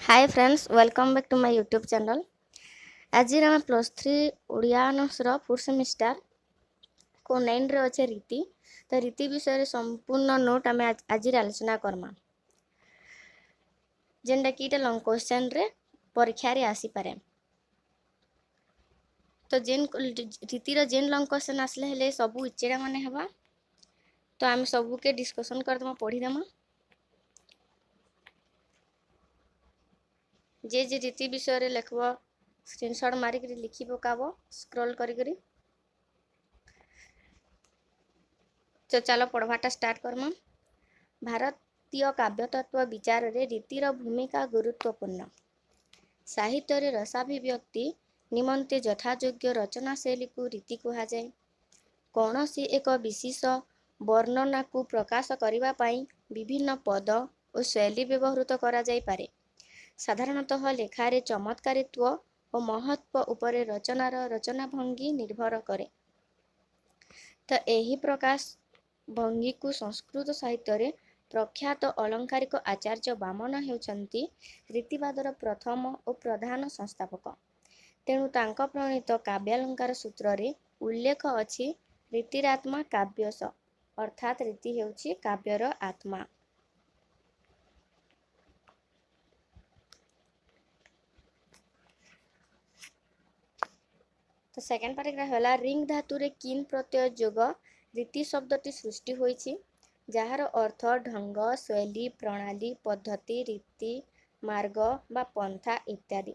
Hi friends, welcome back to my YouTube channel. आज आम +3 Odia ऑनर्सर 4th semester को 9 रे अच्छे रीति। तो रीति विषय संपूर्ण नोट आम आज आलोचना करमा, जेनटा कि लंग क्वेश्चन रे परीक्षा रे आसी पारे। तो जेन रीतिर जेन लंग क्वेश्चन आसले हेले सबू इचेड़ा माने हेबा। तो आम सबू के डिस्कशन करदमा, पढ़ीदमा। जे रीति विषय रे लिखब स्क्रीनशॉट मारिक लिखि पकाब स्क्रॉल करी। तो चलो पढ़वाटा स्टार्ट करमा। भारतीय काव्यतत्व विचार रे रीतिर भूमिका गुरुत्वपूर्ण। साहित्य रे रसाभिव्यक्ति निमंते यथायोग्य रचना शैली को रीति कुहाଯାए। कौनसी एक विशेष वर्णना को प्रकाश करिबा पाई विभिन्न पद और शैली व्यवहृत करा जाई पारे। साधारणतः लेखारे चमत्कारित्व और महत्व उपरे रचनार रचना भंगी निर्भर करे। तो यही प्रकाश भंगी को संस्कृत साहित्य रे प्रख्यात अलंकारिक आचार्य वामन हेउचंती रीतिवादर प्रथम और प्रधान संस्थापक। तेणु तांका प्रणीत काव्यालंकार सूत्र रे उल्लेख अछि रीतिरात्मा काव्यस, अर्थात रीति हेउछि काव्यर आत्मा। तो सेकेंड पैराग्राफ होला रिंग धातु रे किन प्रत्यय जोग रीति शब्दटी सृष्टि होइछि, जहार अर्थ ढंग, शैली, प्रणाली, पद्धति, रीति, मार्ग बा पंथा इत्यादि।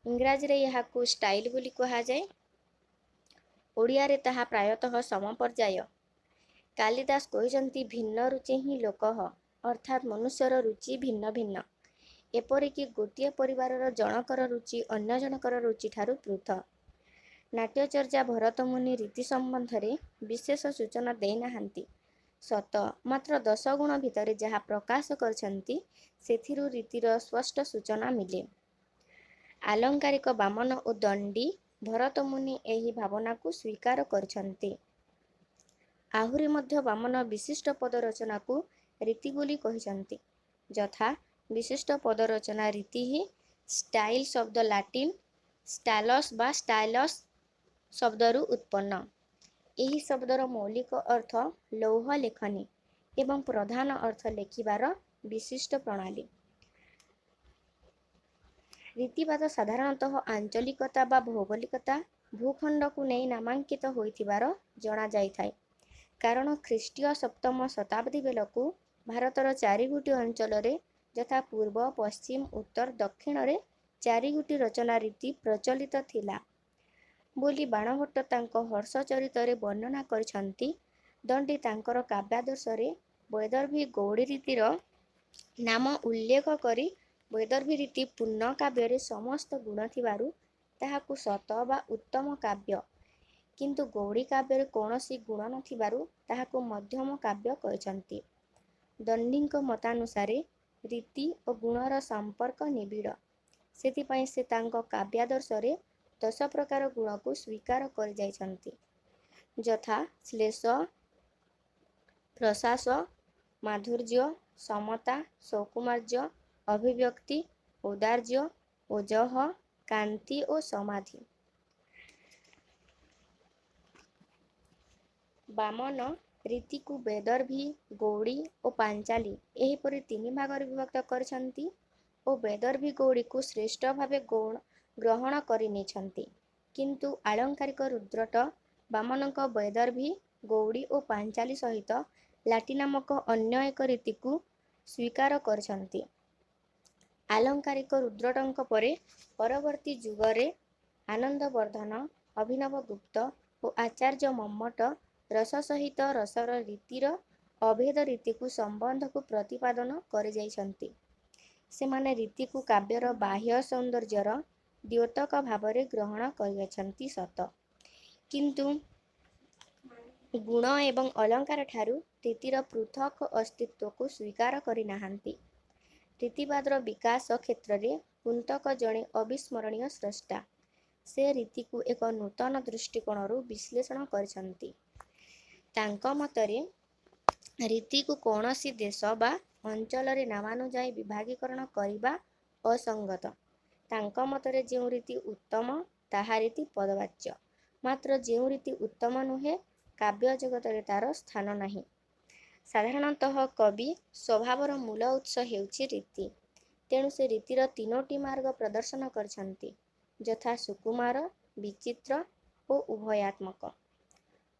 इंग्राजी रे यहाकू स्टाइल बोली कहा जाए। ओडिया रे ताहा प्रायतः समपर्याय। कालिदास कहिसंती भिन्न रुचि ही लोकः, अर्थात मनुष्यर रुचि भिन्न भिन्न। एपरिकी गोटिए परिवारर जनकर रुचि अन्य जनकर रुचि ठारू पृथक। नाट्यचर्या भरत मुनि रीति संबंध रे विशेष सूचना देई नाहांती। सत मात्र 10 गुण भितरे जहाँ प्रकाश करछंती सेथिरु रीतिर स्पष्ट सूचना मिले। आलंकारिक वामन और दंडी भरत मुनि एही भावना को स्वीकार करछंती। आहुरी मध्य वामन विशिष्ट पद रचना को रीति बोली कहिसंती। यथा विशिष्ट पद रचना रीति ही स्टाइल शब्द लाटिन स्टाइलस बा स्टाइलस शब्दरु उत्पन्न। एही शब्दर मौलिक अर्थ लौह लेखनी एवं प्रधान अर्थ लेखिबार विशिष्ट प्रणाली। रीतिवाद साधारणतः आंचलिकता बा भौगोलिकता भूखंड को नहीं नामांकित होइथिबार जणा जाइथाय। कारण ख्रीष्टीय 7म शताब्दी बेलकू भारतर 4 गोटी अंचल रे यथा पूर्व, पश्चिम, उत्तर, दक्षिण रे 4 गोटी रचना रीति प्रचलित थिला बोली बाणभट्ट तांको हर्ष चरित रे वर्णना करछंती। दंडी तांकर काव्यादर्श रे वैदर्भी गौड़ी रीतिर नाम उल्लेख करी वैदर्भी रीति पूर्ण काव्य रे समस्त गुण थिबारु ताहाकू सत बा उत्तम काव्य, किंतु गौड़ी काव्य रे कौनसी गुण नथिबारु ताहाकू मध्यम काव्य कहछंती। दंडीଙ୍କ मतानुसारे रीति और गुणर संपर्क निबिड़, सेथिपाई से तांको काव्यादर्श रे 10 प्रकार गुण को स्वीकार कर जाइछंती। यथा श्लेष, प्रशास, माधुर्य, समता, सौकुमार्य, अभिव्यक्ति, औदार्य, ओजह, कांति और समाधि। वामन रीति को वैदर्भी, गौड़ी और पांचाली एहीपरि 3 भागरे विभक्त करछंती और वैदर्भी गौड़ी को श्रेष्ठ भावे ग्रहण करि नेछंती। किंतु आलंकारिक रुद्रट वामनक वैदर्भी, गौड़ी और पांचाली सहित लाटी नामक अन्य एक रीति को स्वीकार करछंती। आलंकारिक रुद्रटଙ୍କ परे परवर्ती जुगरे आनंदवर्धन, अभिनव गुप्त और आचार्य मम्मट रस सहित रसर रीतिर अभेद रीति को संबंध को प्रतिपादन कर जाइछंती। सेमाने रीति को काव्यर बाह्य सौंदर्यर द्योतक भावरे ग्रहण करिछंती सत, किंतु गुण एवं अलंकार ठारू रीतिर पृथक अस्तित्व को स्वीकार करि नाहांती। रीतिवादर विकास क्षेत्र रे कुंतक जणे अविस्मरणीय स्रष्टा। से रीति को एक नूतन दृष्टिकोणरू विश्लेषण करछंती। तांक मतरे रीति को कौनसी देश बा अंचल रे नामानुजाई विभागीकरण करिबा ଅସଙ୍ଗତ। ତାଙ୍କ ମତରେ ଯେଉଁ ରୀତି ଉତ୍ତମ ତାହା ରୀତି ପଦବାଚ୍ୟ, ମାତ୍ର ଯେଉଁ ରୀତି ଉତ୍ତମ ନୁହେଁ କାବ୍ୟ ଜଗତରେ ତାର ସ୍ଥାନ ନାହିଁ। ସାଧାରଣତଃ କବି ସ୍ୱଭାବର ମୂଳ ଉତ୍ସ ହେଉଛି ରୀତି। ତେଣୁ ସେ ରୀତିର ତିନୋଟି ମାର୍ଗ ପ୍ରଦର୍ଶନ କରିଛନ୍ତି, ଯଥା ସୁକୁମାର, ବିଚିତ୍ର ଓ ଉଭୟାତ୍ମକ।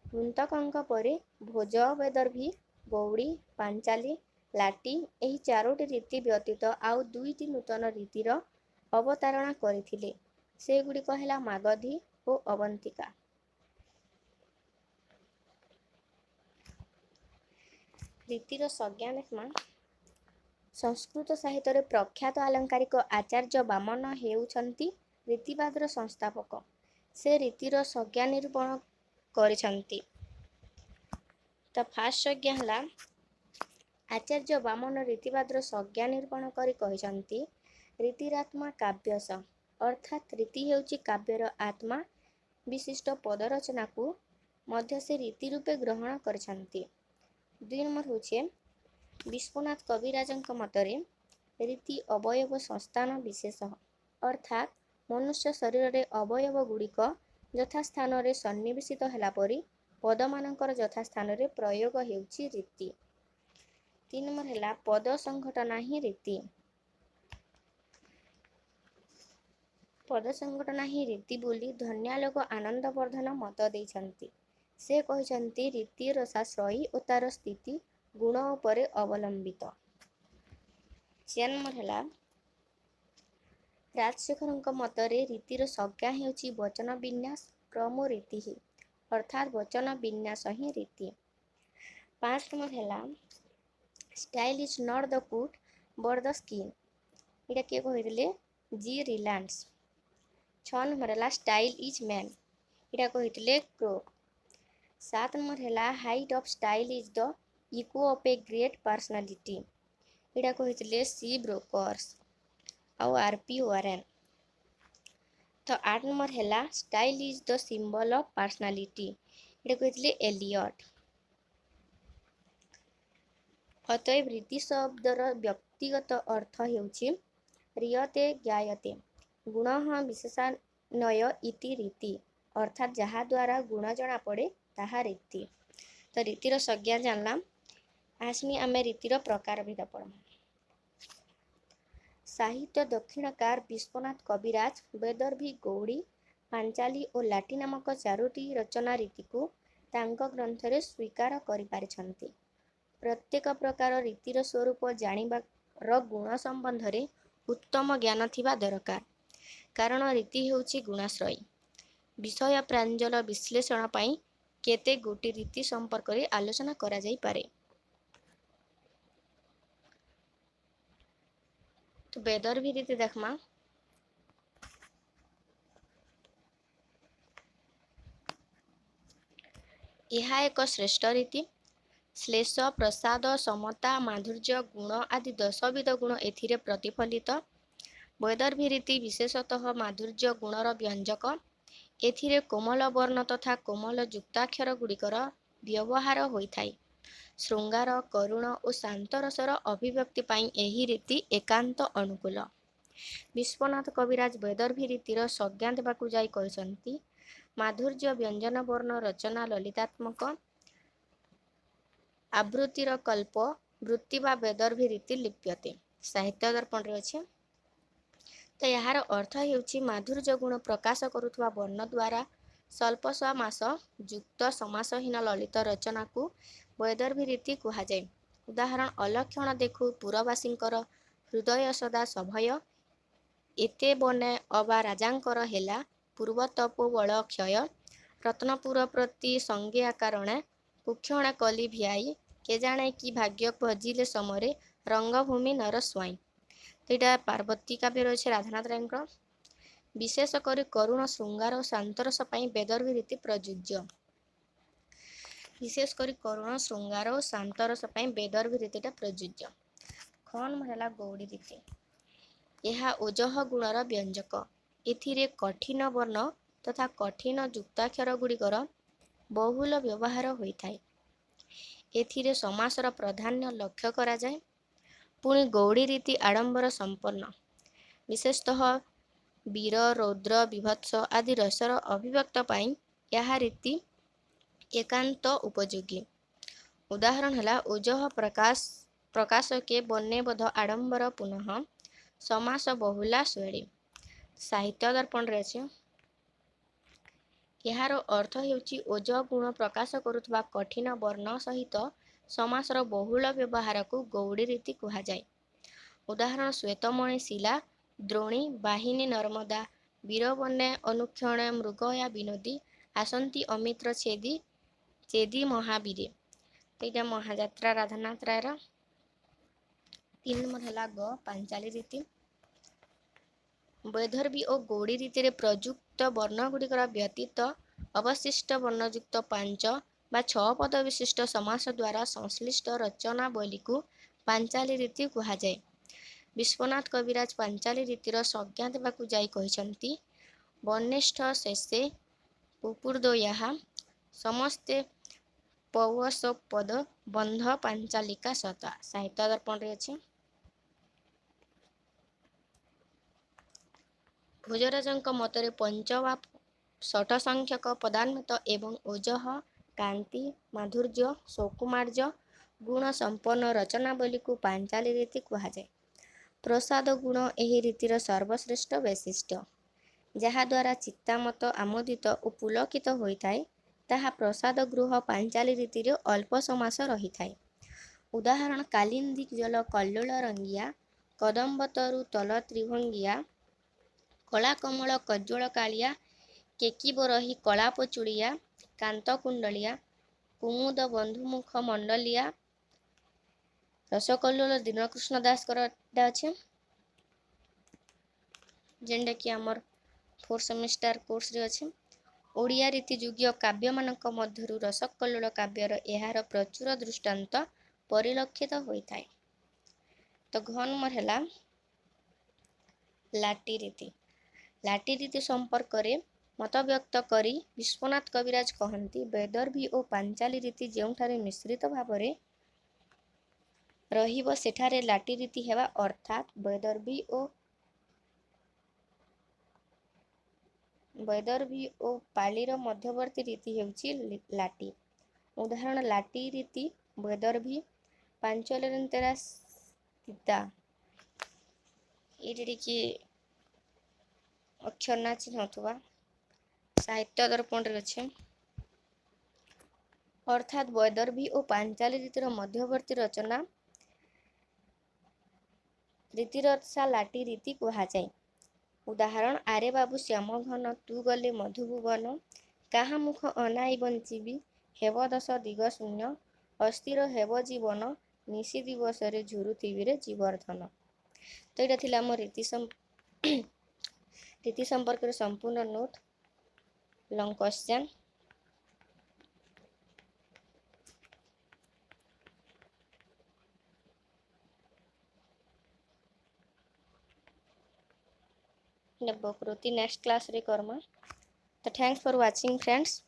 କୁନ୍ତକଙ୍କ ପରେ ଭୋଜ, ବୈଦର୍ଭୀ, ଗୌଡ଼ି, ପାଞ୍ଚାଲି, ଲାଟି ଏହି ଚାରୋଟି ରୀତି ବ୍ୟତୀତ ଆଉ ଦୁଇଟି ନୂତନ ରୀତିର ଅବତାରଣା କରିଥିଲେ। ସେଗୁଡ଼ିକ ହେଲା ମାଗଧୀ ଓ ଅବନ୍ତିକା। ରୀତିର ସଂଜ୍ଞା ଦେଖମା। ସଂସ୍କୃତ ସାହିତ୍ୟରେ ପ୍ରଖ୍ୟାତ ଆଲଙ୍କାରିକ ଆଚାର୍ଯ୍ୟ ବାମନ ହେଉଛନ୍ତି ରୀତିବାଦର ସଂସ୍ଥାପକ। ସେ ରୀତିର ସଂଜ୍ଞା ନିରୂପଣ କରିଛନ୍ତି। ତ ଫାର୍ଷ୍ଟ ସଂଜ୍ଞା ହେଲା, ଆଚାର୍ଯ୍ୟ ବାମନ ରୀତିବାଦର ସଂଜ୍ଞା ନିରୂପଣ କରି କହିଛନ୍ତି, ରୀତିରାତ୍ମା କାବ୍ୟସ, ଅର୍ଥାତ୍ ରୀତି ହେଉଛି କାବ୍ୟର ଆତ୍ମା ବିଶିଷ୍ଟ ପଦ ରଚନାକୁ ମଧ୍ୟ ସେ ରୀତି ରୂପେ ଗ୍ରହଣ କରିଛନ୍ତି। 2 ନମ୍ବର ହେଉଛି, ବିଶ୍ୱନାଥ କବିରାଜଙ୍କ ମତରେ ରୀତି ଅବୟବ ସଂସ୍ଥାନ ବିଶେଷ, ଅର୍ଥାତ୍ ମନୁଷ୍ୟ ଶରୀରରେ ଅବୟବ ଗୁଡ଼ିକ ଯଥାସ୍ଥାନରେ ସନ୍ନିବେଶିତ ହେଲା ପରି ପଦମାନଙ୍କର ଯଥାସ୍ଥାନରେ ପ୍ରୟୋଗ ହେଉଛି ରୀତି। 3 ନମ୍ବର ହେଲା, ପଦ ସଂଘଟନା ହିଁ ରୀତି। ପଦ ସଂଘଟନା ହିଁ ରୀତି ବୋଲି ଧନ୍ୟାଲୋକ ଆନନ୍ଦବର୍ଦ୍ଧନ ମତ ଦେଇଛନ୍ତି। ସେ କହିଛନ୍ତି, ରୀତି ରସାଶ୍ରୟୀ ଓ ତାର ସ୍ଥିତି ଗୁଣ ଉପରେ ଅବଲମ୍ବିତ। 4 ନମ୍ବର ହେଲା, ରାଜଶେଖରଙ୍କ ମତରେ ରୀତିର ସଂଜ୍ଞା ହେଉଛି ବଚନ ବିନ୍ୟାସ କ୍ରମୋ ରୀତିଃ, ଅର୍ଥାତ୍ ବଚନ ବିନ୍ୟାସ ହିଁ ରୀତି। 5 ନମ୍ବର ହେଲା, style is not the coat but the skin. ଏଇଟା କିଏ କହିଥିଲେ? ଜି ରିଲାନ୍ସ। 6 ନମ୍ବର ହେଲା, ଷ୍ଟାଇଲ ଇଜ୍ ମ୍ୟାନ୍। ଏଇଟା କହିଥିଲେ କ୍ରୋ। 7 ନମ୍ବର ହେଲା, height of style is the echo of a great personality. ଏଇଟା କହିଥିଲେ ସି ବ୍ରୋକର୍ସ ଆଉ ଆର୍.ପି. ୱାରେନ୍। ତ 8 ନମ୍ବର ହେଲା, style is the symbol of personality. ଏଇଟା କହିଥିଲେ ଏଲିୟଟ୍। ଅତଏବ ରୀତି ଶବ୍ଦର ବ୍ୟକ୍ତିଗତ ଅର୍ଥ ହେଉଛି ରିୟତେ ଜ୍ଞାୟତେ ଗୁଣଃ ବିଶେଷାନ୍ୱୟ ଇତି ରୀତି, ଅର୍ଥାତ୍ ଯାହା ଦ୍ୱାରା ଗୁଣ ଜଣାପଡ଼େ ତାହା ରୀତି। ତ ରୀତିର ସଂଜ୍ଞା ଜାଣିଲା। ଆସନି ଆମେ ରୀତିର ପ୍ରକାରଭେଦ ପଢ଼ମା। ସାହିତ୍ୟ ଦକ୍ଷିଣକାର ବିଶ୍ୱନାଥ କବିରାଜ ବୈଦର୍ଭୀ, ଗୌଡ଼ି, ପାଞ୍ଚାଲି ଓ ଲାଟି ନାମକ ଚାରୋଟି ରଚନା ରୀତିକୁ ତାଙ୍କ ଗ୍ରନ୍ଥରେ ସ୍ୱୀକାର କରିପାରିଛନ୍ତି। ପ୍ରତ୍ୟେକ ପ୍ରକାର ରୀତିର ସ୍ୱରୂପ ଜାଣିବାର ଗୁଣ ସମ୍ବନ୍ଧରେ ଉତ୍ତମ ଜ୍ଞାନ ଥିବା ଦରକାର, କାରଣ ରୀତି ହେଉଛି ଗୁଣାଶ୍ରୟୀ। ବିଷୟ ପ୍ରାଞ୍ଜଳ ବିଶ୍ଳେଷଣ ପାଇଁ କେତେ ଗୋଟି ରୀତି ସମ୍ପର୍କରେ ଆଲୋଚନା କରାଯାଇପାରେ। ତ ବୈଦର୍ଭୀ ରୀତି ଦେଖମା। ଏହା ଏକ ଶ୍ରେଷ୍ଠ ରୀତି। ଶ୍ଲେଷ, ପ୍ରସାଦ, ସମତା, ମାଧୁର୍ଯ୍ୟ, ଗୁଣ ଆଦି 10 ବିଧ ଗୁଣ ଏଥିରେ ପ୍ରତିଫଳିତ। ବୈଦର୍ଭୀ ରୀତି ବିଶେଷତଃ ମାଧୁର୍ଯ୍ୟ ଗୁଣର ବ୍ୟଞ୍ଜକ। ଏଥିରେ କୋମଳ ବର୍ଣ୍ଣ ତଥା କୋମଳ ଯୁକ୍ତାକ୍ଷର ଗୁଡ଼ିକର ବ୍ୟବହାର ହୋଇଥାଏ। ଶୃଙ୍ଗାର, କରୁଣ ଓ ଶାନ୍ତ ରସର ଅଭିବ୍ୟକ୍ତି ପାଇଁ ଏହି ରୀତି ଏକାନ୍ତ ଅନୁକୂଳ। ବିଶ୍ୱନାଥ କବିରାଜ ବୈଦର୍ଭୀ ରୀତିର ସଂଜ୍ଞା ଦେବାକୁ ଯାଇ କହିଛନ୍ତି, ମାଧୁର୍ଯ୍ୟ ବ୍ୟଞ୍ଜନ ବର୍ଣ୍ଣ ରଚନା ଲଳିତାତ୍ମକ। ଆବୃତ୍ତିର କଳ୍ପ ବୃତ୍ତି ବା ବୈଦର୍ଭୀ ରୀତି ଲିପ୍ୟତେ। ସାହିତ୍ୟ ଦର୍ପଣରେ ଅଛି। ତ ଏହାର ଅର୍ଥ ହେଉଛି ମାଧୁର୍ଯ୍ୟ ଗୁଣ ପ୍ରକାଶ କରୁଥିବା ବର୍ଣ୍ଣ ଦ୍ୱାରା ସ୍ୱଳ୍ପ ସମାସ ଯୁକ୍ତ ସମାସହୀନ ଲଳିତ ରଚନାକୁ ବୈଦର୍ଭୀ ରୀତି କୁହାଯାଏ। ଉଦାହରଣ, ଅଲକ୍ଷଣ ଦେଖୁ ପୁରବାସୀଙ୍କର ହୃଦୟ ସଦା ସଭୟ, ଏତେ ବନେ ଅବା ରାଜାଙ୍କର ହେଲା ପୂର୍ବ ତପୋବଳ କ୍ଷୟ, ରତ୍ନପୁର ପ୍ରତି ସଙ୍ଗେ କାରଣେ କୁକ୍ଷଣେ କଲି ଭିଆଇ, କେଜାଣେ କି ଭାଗ୍ୟ ଭଜିଲେ ସମରେ ରଙ୍ଗଭୂମି ନର ସ୍ୱାଇଁ। ଏଇଟା ପାର୍ବତୀ କାବ୍ୟରେ ଅଛି ରାଧାନାଥ ରାୟଙ୍କର। ବିଶେଷ କରି କରୁଣ, ଶୃଙ୍ଗାର ଓ ଶାନ୍ତରସ ପାଇଁ ବୈଦର୍ଭୀ ରୀତି ପ୍ରଯୁଜ୍ୟ। ବିଶେଷ କରି କରୁଣ, ଶୃଙ୍ଗାର ଓ ଶାନ୍ତରସ ପାଇଁ ବୈଦର୍ଭୀ ରୀତିଟା ପ୍ରଯୁଜ୍ୟ। ଖ ହେଲା ଗୌଡ଼ି ରୀତି। ଏହା ଓଜଃ ଗୁଣର ବ୍ୟଞ୍ଜକ। ଏଥିରେ କଠିନ ବର୍ଣ୍ଣ ତଥା କଠିନ ଯୁକ୍ତାକ୍ଷର ଗୁଡ଼ିକର ବହୁଳ ବ୍ୟବହାର ହୋଇଥାଏ। ଏଥିରେ ସମାସର ପ୍ରାଧାନ୍ୟ ଲକ୍ଷ୍ୟ କରାଯାଏ। ପୁଣି ଗୌଡ଼ି ରୀତି ଆଡ଼ମ୍ବର ସମ୍ପନ୍ନ। विशेषतः वीर रौद्र विभत्स आदि रसर अभिव्यक्त पाई यह रीति एकांत उपयोगी। उदाहरण है ओजः प्रकाश के बन्यबध आडंबर पुनः समास बहुला शैली। साहित्य दर्पण रे अछि। यार अर्थ हेउची ओज गुण प्रकाश करुवा कठिन वर्ण सहित समासर बहुल व्यवहार को गौड़ी रीति कहा जाए। उदाहरण श्वेतमणि शिला, द्रोणी, वाहिनी नर्मदा, वीरवन्य अनुक्षण मृगया विनोदी, आसंती अमित्र चेदी महावीरे। तो महाजात्रा राधानाथ रायर। 3 नंबर है ग पांचाली रीति। वैदर्भी और गौड़ी रीति प्रयुक्त वर्ण गुड़िकर व्यतीत अवशिष्ट वर्णयुक्त 5 बा 6 पद विशिष्ट समास द्वारा संश्लिष्ट रचनावली को पांचाली रीति कहा जाए। विश्वनाथ कविराज पांचाली रीतिर संज्ञा देवाकू जाई कहिसंती वन्निष्ठ शेषे पुपुर्दोयाः समस्ते पौवस पद बंध पांचालिका सता। साहित्य दर्पण रे अछि। भोजराजଙ୍କ ମତରେ पंच वा 6 संख्यक पदान्वित एवं ओजः कांति माधुर्य सौकुमार्य गुण संपन्न रचनावली को पांचाली रीति कहा जाए। प्रसाद गुण एही रीतिर सर्वश्रेष्ठ वैशिष्ट्य जहाद्वारा चित्तामत आमोदित और पुलकित होइथाए ताहा प्रसाद गृह पांचाली रीतिर अल्प समास रहिथाए। उदाहरण कालिंदी जल कल्लोल रंगिया, कदम्बतरु तल त्रिभंगिया, कला कमल कज्ज्वल कालिया, केकिबरही कलाप चूड़िया, कांत कुंडलिया, कुमुद बंधुमुख मंडलिया, रसकल्लोल दीनकृष्ण दास करटा अच्छे जेनटा कि आमर 4 सेमिस्टर कोर्स रे अच्छे। ओडिया रीति युग्य काव्य मानक मध्यरु रसकल्लोल काव्यर एहार प्रचुर दृष्टांत परिलक्षित होइथाए। तो घ नंबर हैला लाटी रीति। लाटी रीति संपर्क रे मत व्यक्त करी विश्वनाथ कविराज कहती वैदर्भी और पांचाली रीति जेउठारे मिश्रित भावरे रहिबो सेठारे लाटी रीति हेबा अर्थात वैदर्भी और पालीर मध्यवर्ती रीति हेउची लाटी। उदाहरण लाटी रीति वैदर्भी पांचलेंतेरा स्थिता ये कि अक्षर ना चिन्ह थुआ। साहित्य दर्पण रे अच्छे। अर्थात वैदर्भी और पांचाली रीतिर मध्यवर्ती रचना रीतिरसा लाटी रीति कहा जाए। उदाहरण आरे बाबू श्याम घन तू गले मधुभुवन, काहा मुख अनाई बंचिबी, हेब 10 दिग शून्य, अस्थिर हेब जीवन, निशी दिवस रे झुरुथिबी रे जीवर्धन। तो यहाँ थिला आम रीति संपर्क संपूर्ण नोट लॉन्ग क्वेश्चन। प्रति नेक्स्ट क्लास रे कर्मा। तो थैंक्स फॉर वाचिंग फ्रेंड्स।